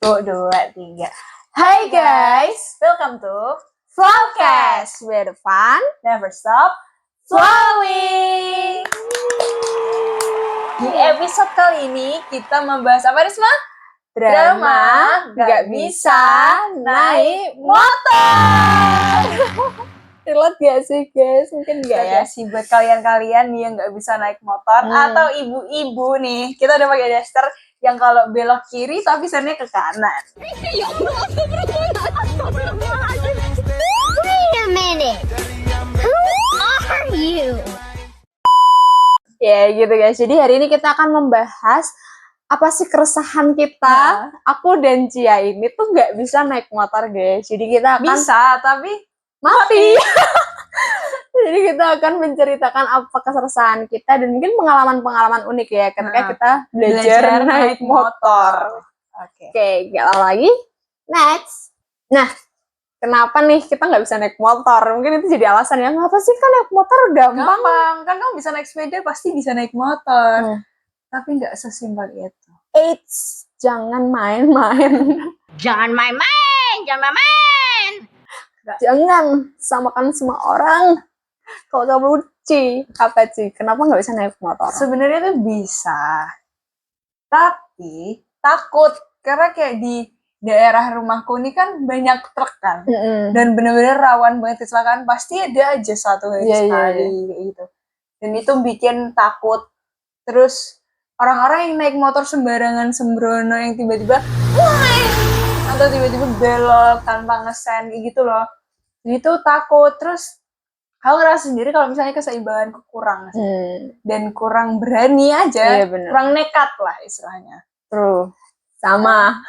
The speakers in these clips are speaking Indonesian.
1, 2, 3. Hai guys, welcome to Flowcast, where the fun never stop flowing. Di episode kali ini kita membahas apa, Risma? Drama gak bisa naik motor. Relate gak sih guys? Mungkin enggak ya sih buat kalian-kalian nih yang gak bisa naik motor atau ibu-ibu nih. Kita udah pakai daster yang kalau belok kiri tapi sennya ke kanan. Wait a minute. Who are you? ya gitu guys. Jadi hari ini kita akan membahas apa sih keresahan kita, aku dan Cia ini tuh nggak bisa naik motor guys. Jadi kita akan Bisa tapi mati. Jadi kita akan menceritakan apa keresahan kita dan mungkin pengalaman-pengalaman unik ya ketika kita belajar naik motor. Oke, gak lama lagi. Next. Nah, kenapa nih kita nggak bisa naik motor? Mungkin itu jadi alasan ya. Ngapa sih kan naik motor Gampang. Kan kamu bisa naik sepeda, pasti bisa naik motor. Tapi nggak sesimpel itu. Eits, jangan main-main. Jangan main-main, jangan main-main. Jangan samakan semua orang. Kalau kamu apa sih? Kenapa nggak bisa naik motor? Sebenarnya tuh bisa, tapi takut karena kayak di daerah rumahku ini kan banyak truk kan, dan bener-bener rawan banget kecelakaan. Pasti ada aja satu sekali kayak gitu. Dan itu bikin takut. Terus orang-orang yang naik motor sembarangan sembrono yang tiba-tiba atau tiba-tiba belok tanpa ngesen gitu loh. Jadi itu takut. Terus aku ngerasa sendiri kalau misalnya keseimbanganku kurang dan kurang berani aja, kurang nekat lah istilahnya. True, sama.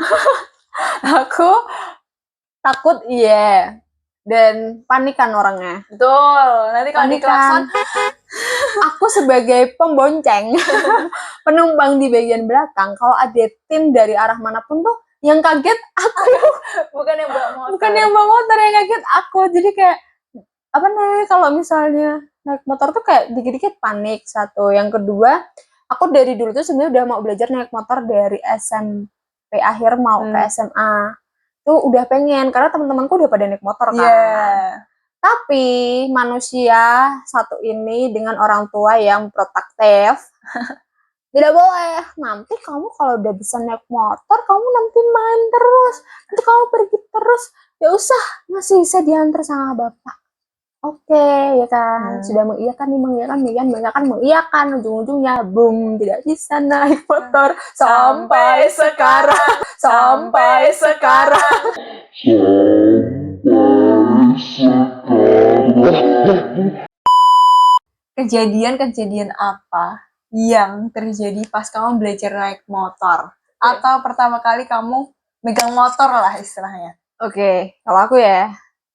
Aku takut dan panikan orangnya. Betul. Nanti kalau diklakson, aku sebagai pembonceng, penumpang di bagian belakang, kalau ada tim dari arah manapun tuh yang kaget aku. bukan yang bawa motor. Bukan yang bawa motor yang kaget aku. Jadi kayak apa namanya, kalau misalnya naik motor tuh kayak dikit-dikit panik. Satu, yang kedua, aku dari dulu tuh sebenarnya udah mau belajar naik motor dari SMP akhir mau ke SMA. Tuh udah pengen karena teman-temanku udah pada naik motor kan. Tapi manusia satu ini dengan orang tua yang protektif tidak boleh. Nanti kamu kalau udah bisa naik motor, kamu nanti main terus, nanti kamu pergi terus, ya usah, masih bisa diantar sama bapak. Oke, ya kan, sudah mengiyakan, ujung-ujungnya boom, tidak bisa naik motor sampai sekarang. Kejadian apa yang terjadi pas kamu belajar naik motor? Atau pertama kali kamu megang motor lah istilahnya? Oke, kalau aku ya,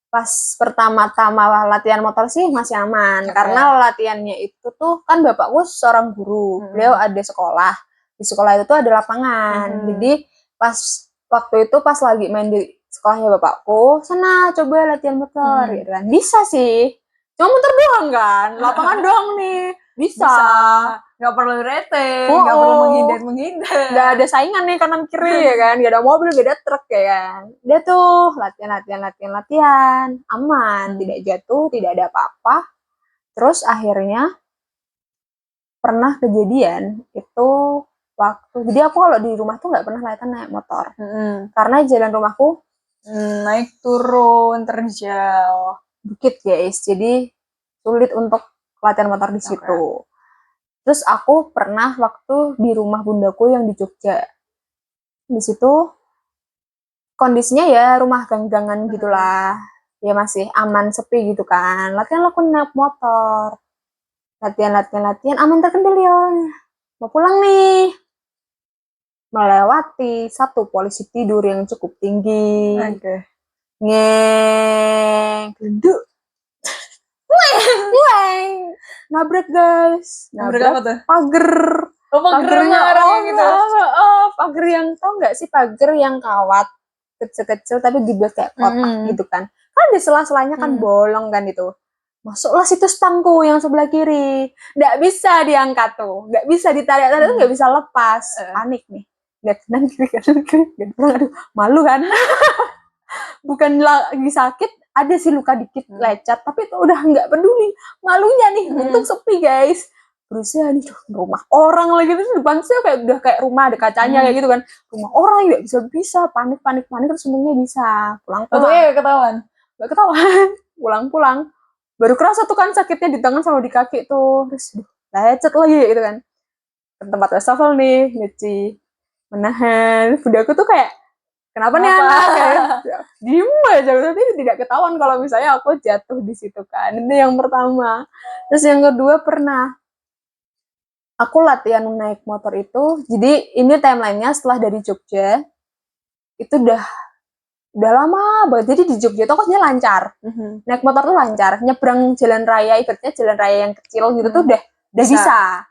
pas pertama-tama latihan motor sih masih aman. Karena latihannya itu tuh kan bapakku seorang guru, beliau ada sekolah. Di sekolah itu tuh ada lapangan. Jadi pas waktu itu pas lagi main di sekolahnya bapakku, sana coba latihan motor gitu kan. Bisa sih. Cuma motor doang kan, lapangan doang nih. Bisa. Gak perlu rating, gak perlu menghindar. Gak ada saingan nih kanan kiri ya kan, gak ada mobil, gak ada truk ya kan. Dia tuh latihan, aman, tidak jatuh, tidak ada apa-apa. Terus akhirnya pernah kejadian itu waktu, jadi aku kalau di rumah tuh gak pernah latihan naik motor. Karena jalan rumahku naik turun terjal bukit guys, jadi sulit untuk latihan motor di situ. Terus aku pernah waktu di rumah bundaku yang di Jogja. Di situ kondisinya ya rumah gang-gangan gitulah. Ya masih aman, sepi gitu kan. Latihan aku naik motor. Latihan, aman terkendali ya. Mau pulang nih. Melewati satu polisi tidur yang cukup tinggi. Genduk. Nabrak guys. Nabrak apa tuh? Pagar. Pagernya gitu. Pagar yang, tau nggak sih pagar yang kawat kecil-kecil tapi dibuat kayak kotak gitu kan. Kan di sela-selanya kan bolong kan itu. Masuklah situ stangku yang sebelah kiri. Nggak bisa diangkat tuh. Nggak bisa ditarik-tarik tuh nggak bisa lepas. Panik nih. lihat kanan kiri aduh malu kan. Bukan lagi sakit, ada sih luka dikit lecet, tapi itu udah nggak peduli, malunya nih. Untung sepi guys, berusaha nih rumah orang lagi, terus depan saya kayak udah kayak rumah ada kacanya kayak gitu kan, rumah orang nggak bisa panik terus semuanya bisa pulang ketahuan. nggak ketahuan pulang baru kerasa tuh kan sakitnya di tangan sama di kaki tuh, terus lecet lagi gitu kan, ke tempat wastafel nih nyuci, menahan. Bundaku tuh kayak kenapa nih anak kayak diem aja, tapi tidak ketahuan kalau misalnya aku jatuh di situ kan. Itu yang pertama. Terus yang kedua pernah aku latihan naik motor itu, jadi ini timelinenya setelah dari Jogja itu udah lama banget. Jadi di Jogja itu aku sebenarnya lancar, naik motor tuh lancar, nyebrang jalan raya, ibaratnya jalan raya yang kecil gitu tuh udah bisa.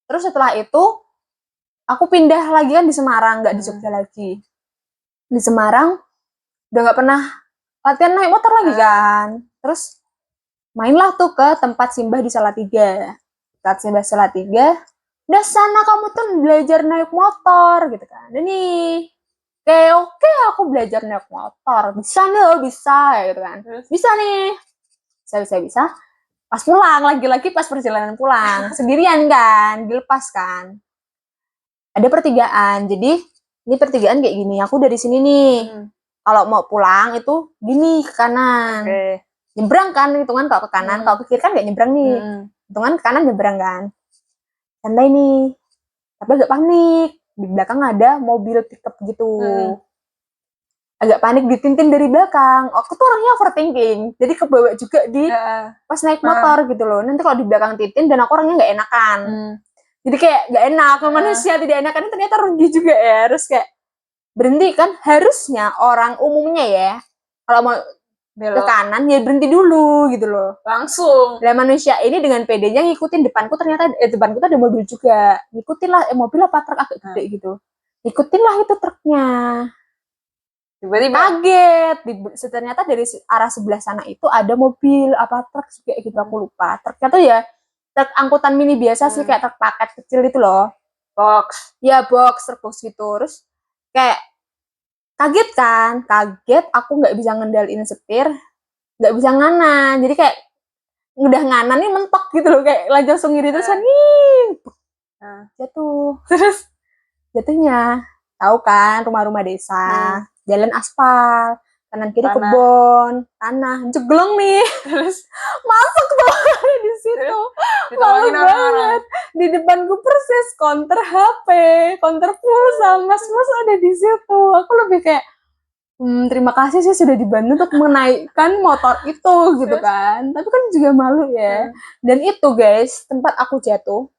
Terus setelah itu aku pindah lagi kan di Semarang, nggak di Jogja lagi. Di Semarang udah nggak pernah latihan naik motor lagi kan. Terus mainlah tuh ke tempat Simbah di Salatiga. Tempat Simbah Salatiga, udah sana kamu tuh belajar naik motor gitu kan. Ini oke aku belajar naik motor, bisa nih, bisa gitu kan. Bisa nih, bisa. Pas pulang, lagi-lagi pas perjalanan pulang, sendirian kan, dilepas kan. Ada pertigaan, jadi ini pertigaan kayak gini, aku dari sini nih. Kalau mau pulang itu gini ke kanan. Nyebrang kan, hitungan kalau ke kanan, kalau ke kiri kan gak nyebrang nih. Hitungan ke kanan nyebrang kan. Santai nih. Tapi agak panik. Di belakang ada mobil pickup gitu. Agak panik ditintin dari belakang. Aku tuh orangnya overthinking. Jadi kebawa juga di pas naik motor gitu loh. Nanti kalau di belakang tintin dan aku orangnya gak enakan. Jadi kayak gak enak. Manusia tidak enakan ini ternyata rugi juga ya. Terus kayak berhenti kan, harusnya orang umumnya ya kalau mau ke kanan ya berhenti dulu gitu loh, Langsung. Dan manusia ini dengan pedenya ngikutin depanku, ternyata depanku tuh ada mobil juga, ngikutin lah, mobil apa truk agak gede gitu, ngikutin lah itu truknya. Tiba-tiba kaget, ternyata dari arah sebelah sana itu ada mobil apa truk juga gitu, aku lupa. Truknya tuh ya truk angkutan mini biasa sih, kayak truk paket kecil itu loh, box truk box gitu. Terus kayak kaget aku nggak bisa ngendaliin setir, nggak bisa nganan, jadi kayak udah nganan nih mentok gitu loh, kayak langsung ngiri terus kan, jatuh. Terus jatuhnya tahu kan rumah-rumah desa, jalan aspal, kanan kiri kebun, tanah, jeglong nih. Terus masuk tuh di situ, malu banget. Di depanku persis counter HP, counter pulsa, mas ada di situ. Aku lebih kayak terima kasih sih sudah dibantu untuk menaikkan motor itu gitu kan, tapi kan juga malu ya. Dan itu guys, tempat aku jatuh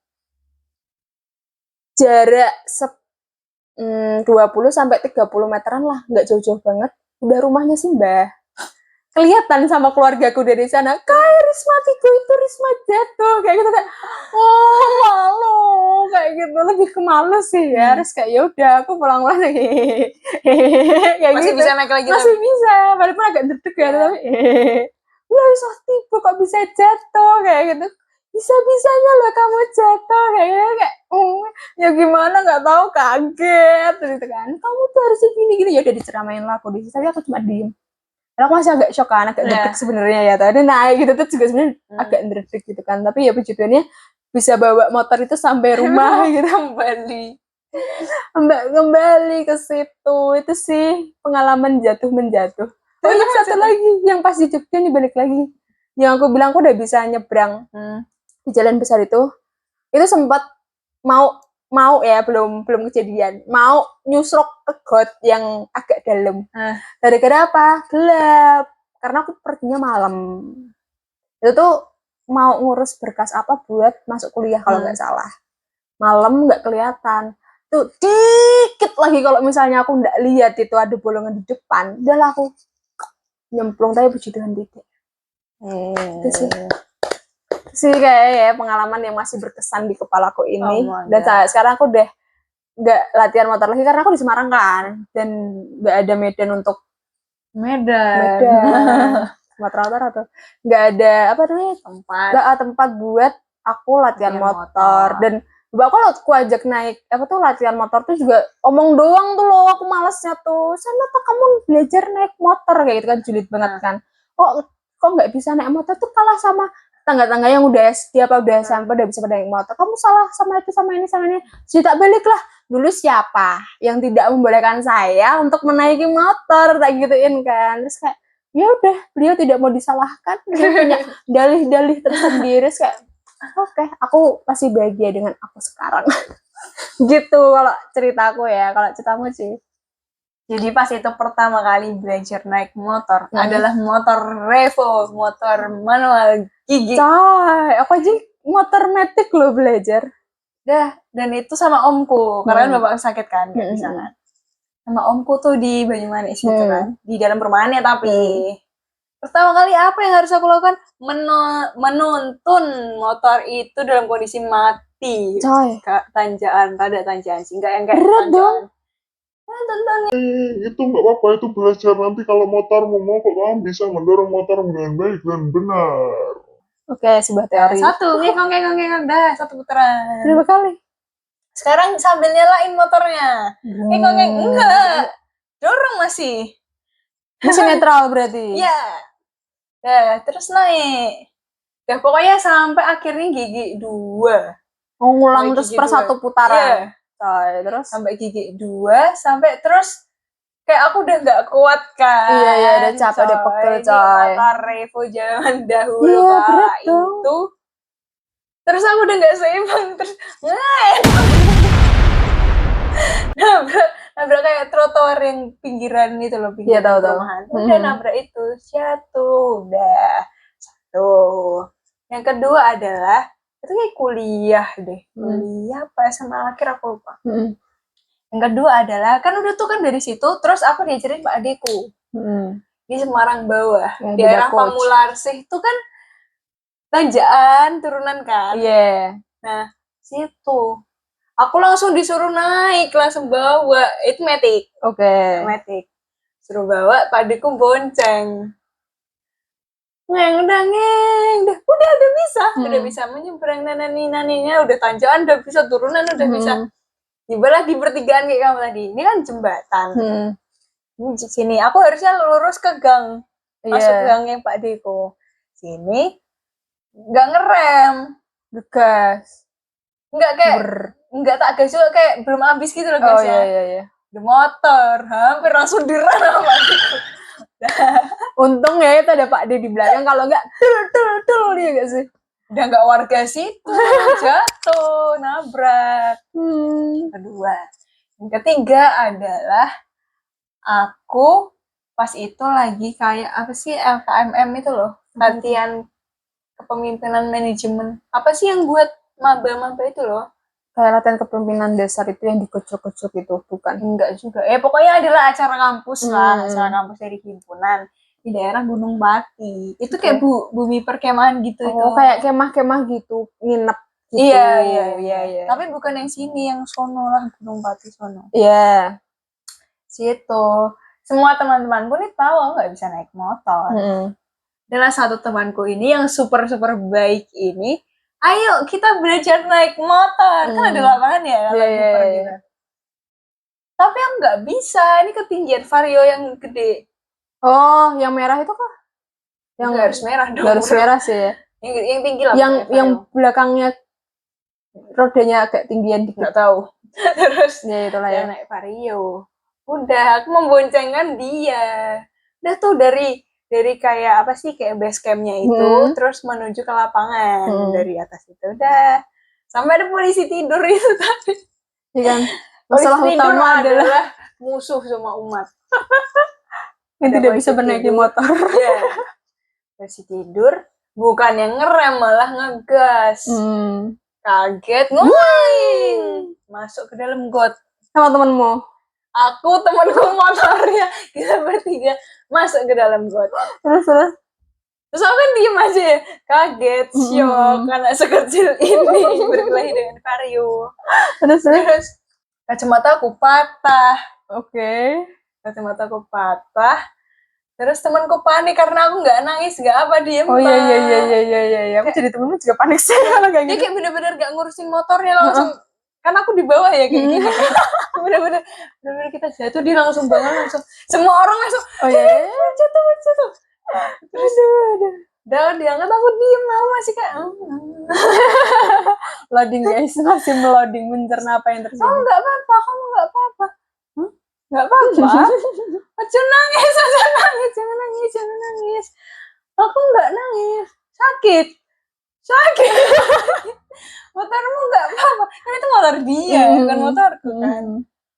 jarak 20 sampai 30 meteran lah, nggak jauh-jauh banget, udah rumahnya Simbah. Kelihatan sama keluargaku dari sana, kayak Rismatiku itu Risma jatuh kayak gitu, kayak oh malu kayak gitu, lebih ke malu sih ya. Terus kayak ya udah aku pulang lagi. Kayak masih gitu. bisa naik lagi, masih bisa, walaupun agak deg-deg ya, tapi udah Rismatiku kok bisa jatuh kayak gitu, bisa-bisanya lah kamu jatuh kayak ya gimana, nggak tahu, kaget gitu kan, kamu tuh harusnya gini ya udah diceramain lah aku di situ, tapi aku cuma diem. Karena aku masih agak shock kan, agak deg-deg sebenarnya ya. Tadi naik gitu tuh juga sebenarnya agak deg-deg gitu kan. Tapi ya puji Tuhannya bisa bawa motor itu sampai rumah gitu, kembali ke situ. Itu sih pengalaman jatuh menjatuh. Oh iya, satu lagi yang pas di Jogja nih, balik lagi. Yang aku bilang aku udah bisa nyebrang di jalan besar itu sempat mau ya, belum kejadian, mau nyusruk ke got yang agak dalam. Gara-gara apa? Gelap, karena aku perginya malam. Itu tuh mau ngurus berkas apa buat masuk kuliah kalau nggak salah. Malam nggak kelihatan. Tuh dikit lagi kalau misalnya aku nggak lihat itu ada bolongan di depan, udah lah aku nyemplung, tapi puji Tuhan tidak. Itu sih kayak ya pengalaman yang masih berkesan di kepalaku ini. Dan sekarang aku udah nggak latihan motor lagi karena aku di Semarang kan, dan nggak ada medan untuk Sumatera Utara tuh nggak ada apa namanya tempat buat aku latihan motor. Dan Bapak kalau aku ajak naik apa tuh latihan motor tuh juga omong doang tuh loh, aku malesnya tuh. Sana tuh kamu belajar naik motor kayak gitu kan, julid banget kan. Kok nggak bisa naik motor tuh, kalah sama tangga-tangga yang udah SD apa udah SMP udah bisa pada naik motor. Kamu salah sama itu sama ini sama ini. Jadi tak balik lah. Dulu siapa yang tidak membolehkan saya untuk menaiki motor, tak gituin kan. Terus kayak ya udah, beliau tidak mau disalahkan, dia punya dalih-dalih tersendiri. Terus kayak oke, aku masih bahagia dengan aku sekarang. Gitu kalau ceritaku ya. Kalau ceritamu sih? Jadi pas itu pertama kali belajar naik motor adalah motor Revo, motor manual gigi. Coy, aku aja motor metik loh belajar. Dan itu sama omku, karena kan bapak sakit kan, nggak bisa kan. Sama omku tuh di Banyumanik situ kan, di dalam perumahannya tapi. Pertama kali apa yang harus aku lakukan? Menuntun motor itu dalam kondisi mati. Coy. Tanjakan, rada tanjakan sih, nggak yang kayak berat dong. Itu nggak apa-apa, itu belajar nanti kalau motormu mogok kamu bisa mendorong motor dengan baik dan benar. Oke, sebuah teori. Satu, ngekong, dah, satu putaran. Berapa kali? Sekarang sambil nyalain motornya. Ngekong, enggak. Dorong masih. Masih netral berarti? Iya. Terus naik. Pokoknya sampai akhirnya gigi 2. Oh, ngulang terus per 1 putaran. Iya. Terus? Sampai gigi 2, sampai terus kayak aku udah nggak kuat kan. Iya, udah capek, udah pegel coy. Motor Revo zaman dahulu iya, kala itu. Terus aku udah nggak seimbang, terus nabrak kayak trotoar yang pinggiran itu loh, pinggiran perumahan. Udah nabrak itu, jatuh, udah. Satu. Yang kedua adalah itu kayak kuliah deh, kuliah apa sama akhir aku lupa. Yang kedua adalah kan udah tuh kan dari situ, terus aku diajarin Pak adekku di Semarang bawah, ya, di daerah Pamularsih itu kan tanjakan turunan kan. Iya. Nah situ aku langsung disuruh naik, langsung bawa itu metik. Oke. Metik suruh bawa, Pak adekku bonceng. Udah bisa menyeberang naninya, udah tanjakan, udah bisa turunan, udah bisa. Tibalah di pertigaan kayak kamu tadi. Ini kan jembatan. Di sini aku harusnya lurus ke gang, masuk gangnya Pak Deko. Sini nggak ngerem, gas. Nggak kayak nggak tak gas juga, kayak belum habis gitu loh gasnya. Iya. Di motor hampir langsung direm sama Pak Deko. Untung ya itu ada Pak D di belakang, kalau enggak tul dia gak sih? Udah nggak warga situ, jatuh, nabrak. Kedua. Yang ketiga adalah aku pas itu lagi kayak apa sih LKMM itu loh, latihan kepemimpinan manajemen. Apa sih yang buat maba-maba itu loh? Kayak latihan kepemimpinan dasar itu yang dikucuk-kucuk itu, bukan? Enggak juga. Pokoknya adalah acara kampus lah, acara kampus dari himpunan di daerah Gunung Pati. Itu kayak bumi perkemahan gitu. Oh, itu kayak kemah-kemah gitu, nginep gitu. Iya. Tapi bukan yang sini, yang sono lah, Gunung Pati sono. Iya. Situ. Semua teman-temanku nih tahu aku nggak bisa naik motor. Dan satu temanku ini yang super baik ini, ayo kita belajar naik motor. Kan ada lapangan ya, gitu. Tapi aku nggak bisa, ini ketinggian Vario yang gede. Oh, yang merah itu kah? Yang nggak harus merah dong. Nggak harus merah sih ya. Yang tinggi lah. Yang belakangnya rodanya agak tinggian dikit. Nggak tahu. Terus ya itulah ya. Naik Vario. Udah, aku memboncengkan dia. Udah tuh dari kayak apa sih, kayak base campnya itu, terus menuju ke lapangan dari atas itu. Udah, sampai ada polisi tidur itu tadi. Iya kan? Masalah utama adalah musuh sama umat. Yang tidak bisa menaiki motor. Iya. Polisi tidur, bukan yang ngerem, malah ngegas. Kaget, ngoing. Masuk ke dalam got. Sama temenmu? Aku, temanku motornya, kita bertiga masuk ke dalam got. Terus aku kan diem aja ya, kaget, syok, karena sekecil ini berkelahi dengan Vario. Terus kacamata aku patah. Oke. Kacamata aku patah. Terus temanku panik karena aku nggak nangis, nggak apa, diem. Oh iya. Aku jadi temenmu juga panik sih kalau kayak Dia gitu. kayak bener-bener gak ngurusin motornya langsung. Kan aku di bawah ya kayak gini kan. Bener-bener kita jatuh, dia langsung bangun langsung. Semua orang langsung Oh iya. jatuh. Terus udah diangkat, aku diem, aku masih kayak Loading guys, masih meloading mencerna apa yang terjadi. kamu nggak apa-apa. Nggak apa-apa. Aja nangis. Jangan nangis. Aku nggak nangis. Sakit. Motormu nggak apa-apa. Kan itu motor dia, bukan motorku kan.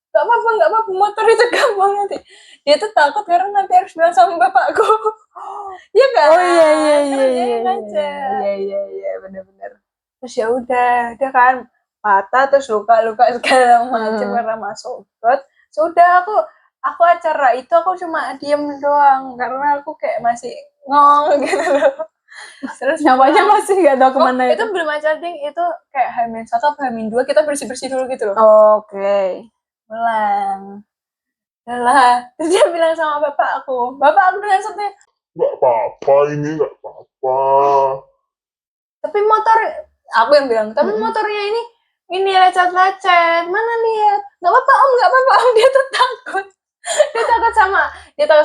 Nggak apa-apa. Motor itu gampang nanti. Dia tuh takut karena nanti harus bilang sama bapakku. Iya kan? Oh iya. Kerjain aja. Iya, benar-benar. Terus ya udah kan patah, terus luka segala macam karena masuk got. Sudah aku acara itu aku cuma diem doang karena aku kayak masih ngong gitu loh. Terus Nyawanya masih nggak tahu kemana itu belum acara ding, itu kayak H-1 atau H-2 kita bersih dulu gitu loh. Oke. Pulang. Udah, terus dia bilang sama bapak aku dengan satunya, Nggak apa-apa ini, nggak apa-apa. tapi motor, aku yang bilang, tapi motornya ini lecet-lecet, mana lihat, nggak apa-apa om, dia tuh takut. Dia takut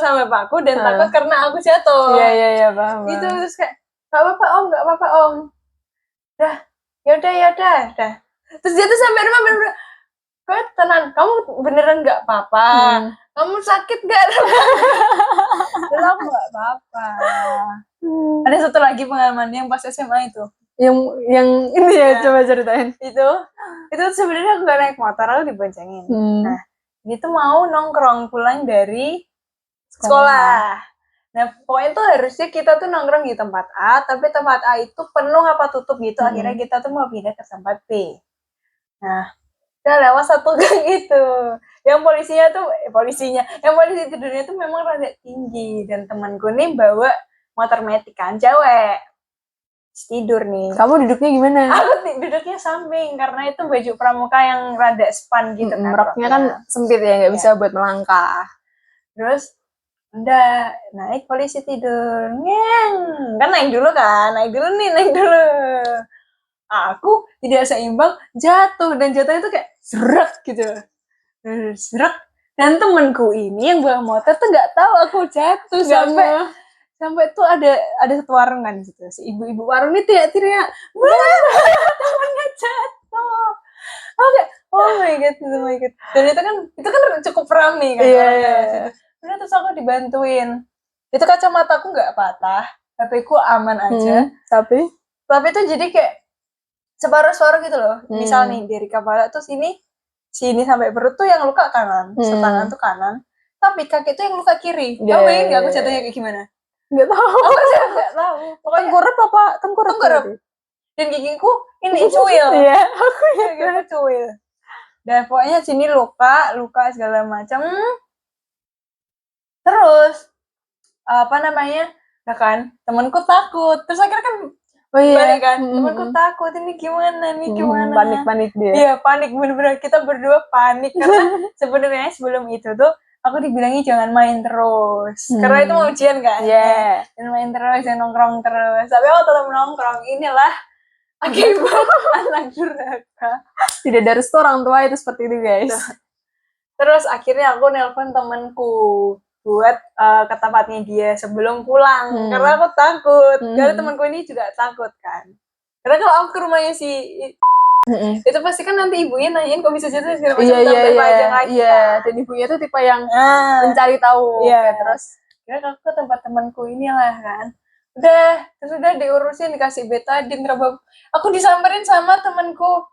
sama bapakku dan takut karena aku jatuh. Iya, paham. Itu terus kayak nggak apa-apa om. Udah, yaudah. Terus dia tuh sampai rumah bener-bener, kau tenang, kamu beneran nggak apa-apa, kamu sakit nggak? Terus aku nggak apa-apa. Ada satu lagi pengalaman yang pas SMA itu. Yang ini ya, coba ceritain. Itu sebenarnya aku gak naik motor, aku diboncengin. Nah, dia tuh mau nongkrong pulang dari sekolah. Nah, pokoknya tuh harusnya kita tuh nongkrong di tempat A, tapi tempat A itu penuh apa tutup gitu. Akhirnya kita tuh mau pindah ke tempat B. Nah, udah lewat satu gang itu. Yang polisi tidurnya tuh memang rada tinggi. Dan temanku nih bawa motor metik kan, cewek. Tidur nih. Kamu duduknya gimana? Aku duduknya samping karena itu baju pramuka yang rada span gitu kan. Roknya kan sempit ya, nggak bisa buat melangkah. Terus udah naik polisi tidur. Kan naik dulu. Aku tidak seimbang, jatuh, dan jatuhnya tuh kayak seret gitu. Seret. Dan temenku ini yang bawa motor tuh nggak tahu aku jatuh sampai tuh ada satu warung kan gitu, si ibu-ibu warung ini teriak-teriak, temannya jatuh. Oke, oh my god. Dan itu kan cukup ramai kan. Iya. Udah, terus aku dibantuin. Itu kacamataku nggak patah, HP-ku aman aja. Tapi itu jadi kayak separuh gitu loh. Misal nih dari kepala tuh sini sampai perut tuh yang luka kanan, setangan tuh kanan. Tapi kaki tuh yang luka kiri. Kamu bayangin nggak aku jatuhnya kayak gimana? nggak tahu. Aku aja nggak tahu. Pokoknya tengkurap. Dan gigiku ini cuil. Iya, aku Gigiku cuil. Dan pokoknya sini luka segala macam. Terus apa namanya? Ya kan, temanku takut. Terus akhirnya kan balik kan. Temanku takut, ini gimana? Panik dia. Iya, panik bener-bener. Kita berdua panik karena sebenarnya sebelum itu tuh aku dibilangin jangan main terus. Karena itu mau ujian kan. Iya. Jangan main terus, jangan nongkrong terus. Tapi aku tetap nongkrong. Inilah akibat anak durhaka. Tidak ada restu orang tua itu seperti itu guys. Terus akhirnya aku nelpon temanku buat ke tempatnya dia sebelum pulang. Karena aku takut. Karena temanku ini juga takut kan. Karena kalau aku ke rumahnya si itu pasti kan nanti ibunya nanyain kok bisa jatuh segala macam sampai panjang lagi. Iya, dan ibunya tuh tipe yang mencari tahu. Iya, terus kira aku ke tempat temanku inilah kan. Terus udah diurusin, dikasih betadine, aku disamperin sama temanku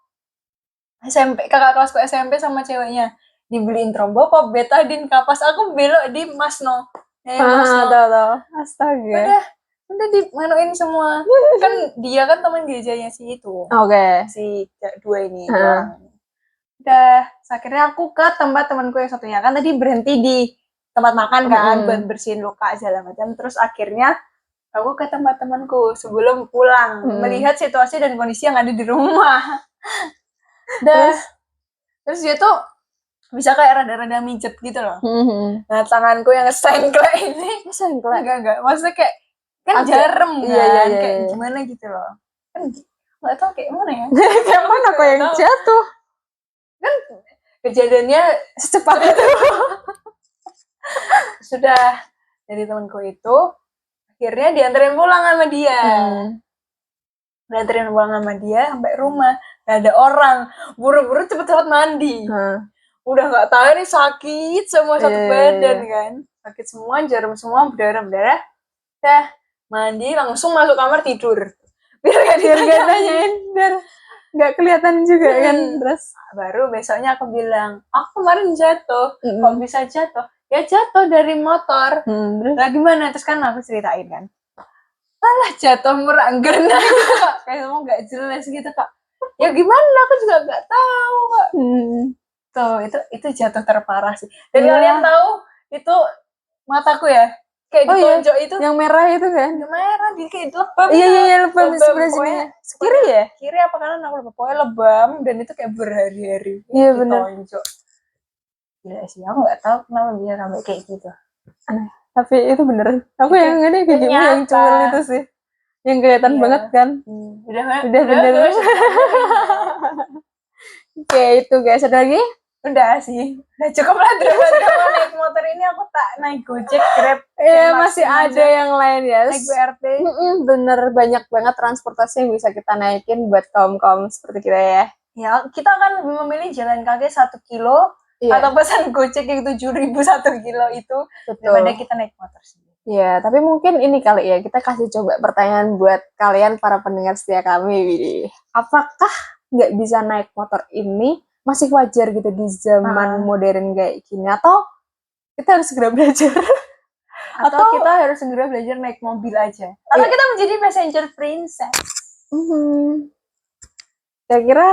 SMP, kakak kelasku SMP sama ceweknya. Dibeliin trombopop, betadine, kapas, aku belok di Masno. Tahu. Astaga. Udah dimanuin semua. Kan dia kan teman gerejanya si itu. Oke. Si dua ini. Orang. Udah, akhirnya aku ke tempat temanku yang satunya. Kan tadi berhenti di tempat makan kan, buat bersihin luka segala macam. Terus akhirnya aku ke tempat temanku sebelum pulang, melihat situasi dan kondisi yang ada di rumah. Terus dia tuh bisa kayak rada-rada mijet gitu loh. Mhm. Nah tanganku yang sengklek ini Masa yang kelak? enggak maksudnya kayak kan Agak- jarem kan, iya, iya, iya, kayak iya. gimana gitu loh. Kan nggak tahu kayak mana ya. Kayak mana kok yang Tahu. jatuh? Kejadiannya Secepat itu. sudah dari temanku itu akhirnya dianterin pulang sama dia. Dianterin pulang sama dia sampai rumah. Gak ada orang. Buru-buru cepet-cepet mandi. Udah nggak tahu nih sakit semua satu Iya, badan iya. kan. Sakit semua, jarum semua, berdarah-berdarah. Dah mandi langsung masuk kamar tidur. Biar gak Biar gak ditanyain. tanyain, biar gak kelihatan juga kan. Terus Baru besoknya aku bilang, aku kemarin jatuh. Mm-mm. Kok bisa jatuh? Ya jatuh dari motor. terus Lah gimana? Terus kan aku ceritain kan. Alah jatuh meranggerna gitu kak. Kayak semua gak jelas gitu kak. Ya gimana? Aku juga gak tahu kak. Tuh, itu jatuh terparah sih. Dan Iya. kalian tahu itu mataku ya. Kayak Oh iya, ditonjok itu. yang merah itu kan. Yang merah, di kayak lebam. Iya gitu. iya iya, lebam Lebam, sebelah sini. pokoknya Kiri ya? Kiri apa kanan aku lupa. Pokoknya lebam dan itu kayak berhari-hari. Iya, bener. Ditonjok. Gila sih, aku gak tahu kenapa bisa sampai kayak gitu. Tapi itu beneran. Aku Itu yang ini kayak gimana yang nyata. cumul itu sih. Yang kelihatan Iya. banget kan. Udah bener. Kayak itu guys. Ada lagi? Udah sih. Udah cukup lah drama-drama naik motor ini. Aku tak naik Gojek, Grab. Iya, dan masih Maxim ada aja. yang lain ya. Naik BRT. Bener, banyak banget transportasi yang bisa kita naikin buat kaum-kaum seperti kita ya. Ya, kita kan memilih jalan kaki 1 kilo Iya, atau pesan Gojek yang 7.000 1 kilo itu daripada betul. kita naik motor sendiri. Iya, tapi mungkin ini kali ya, kita kasih coba pertanyaan buat kalian para pendengar setia kami, Widih. Apakah nggak bisa naik motor ini masih wajar gitu di zaman modern kayak gini? Atau kita harus segera belajar? Atau kita harus segera belajar naik mobil aja. Atau Iya. kita menjadi passenger princess. Kira-kira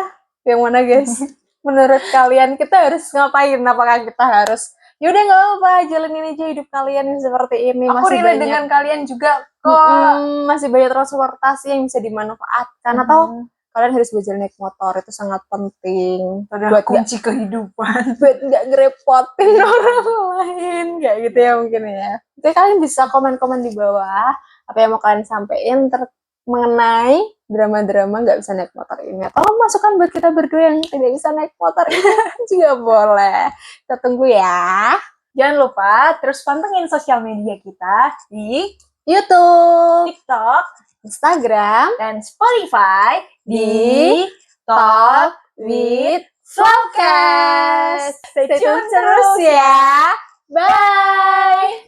yang mana guys? Menurut kalian kita harus ngapain? Apakah kita harus yaudah nggak apa-apa jalanin aja hidup kalian yang seperti ini? Aku masih relate banyak dengan kalian juga kok. masih banyak transportasi yang bisa dimanfaatkan atau kalian harus belajar naik motor, itu sangat penting Adalah buat nggak kunci kehidupan. buat nggak ngerepotin orang lain kayak gitu ya mungkin ya. Jadi kalian bisa komen-komen di bawah apa yang mau kalian sampaikan mengenai drama-drama nggak bisa naik motor ini, atau masukan buat kita berdua yang tidak bisa naik motor ini juga boleh. Kita tunggu ya. Jangan lupa terus pantengin sosial media kita di YouTube, TikTok Instagram, dan Spotify di Talk with Flowcast. Stay tune terus ya. Bye.